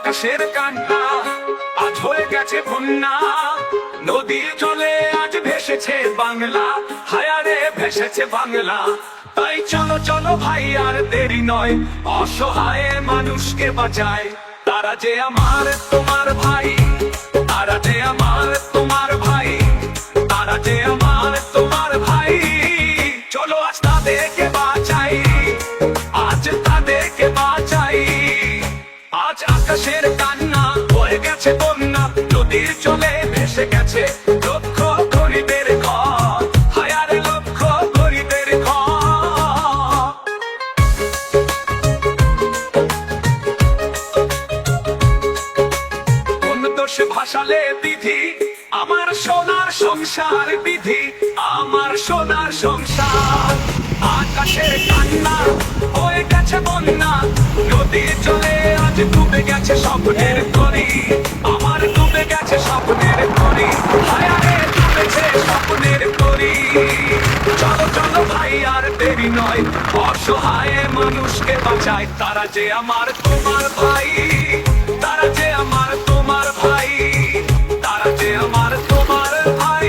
আকাশের কান্না আজ হয়ে গেছে বন্যা, নদীর জলে আজ ভেসেছে বাংলা, হায়ারে ভেসেছে বাংলা। তাই চলো চলো ভাই আর দেরি নয়, অসহায় মানুষকে বাঁচায়। তারা যে আমার তোমার ভাই, তারা যে আমার তোমার ভাই, তারা যে আমার তোমার ভাই। চলো আজ তাদেরকে বাঁচাই, আজ তাদেরকে বাঁচাই। আজ আকাশের কান্না হয়ে গেছে বন্যা, নদীর জলে ভেসে গেছে লক্ষ গরিবের ঘর, হায়ার লক্ষ গরিবের ঘর। কোন দোষে ভাসালে বিধি আমার সোনার সংসার, বিধি আমার সোনার সংসার। আকাশের কান্না হয়ে গেছে বন্যা, নদীর জলে আজ ডুবে গেছে স্বপ্নের তরি, আমার ডুবে গেছে স্বপ্নের তরি, হায়ারে ডুবেছে স্বপ্নের তরি। চলো চলো ভাই আর দেরি নয়, অসহায় মানুষকে বাঁচায়। তারা যে আমার তোমার ভাই, তারা যে আমার তোমার ভাই, তারা যে আমার তোমার ভাই।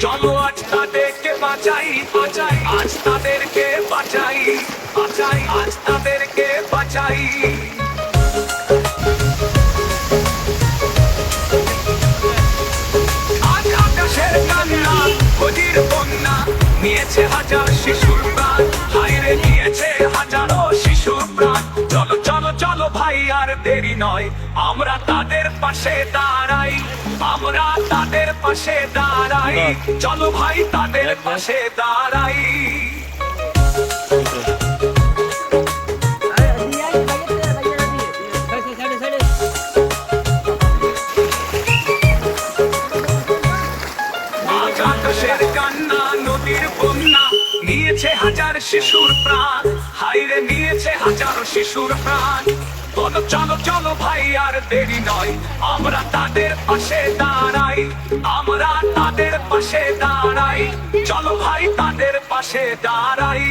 চলো আজ তাদেরকে বাঁচাই, বাঁচাই আজ তাদেরকে বাঁচাই, বাঁচাই আজ তাদেরকে বাঁচাই। আজ আকাশের কান্না নদীর বন্যা নিয়েছে হাজার শিশুর প্রাণ, হায়রে নিয়েছে হাজারো শিশুর প্রাণ। চলো চলো চলো ভাই আর দেরি নয়, আমরা তাদের পাশে দাঁড়াই, আমরা তাদের পাশে দাঁড়াই। চলো ভাই তাদের পাশে দাঁড়াই। আজ আকাশের কান্না নদীর বন্যা নিয়েছে হাজার শিশুর প্রাণ, হায়রে নিয়েছে হাজারো শিশুর প্রাণ। চলো চলো চলো ভাই আর দেরি নয়, আমরা তাদের পাশে দাঁড়াই, আমরা তাদের পাশে দাঁড়াই। চলো ভাই তাদের পাশে দাঁড়াই।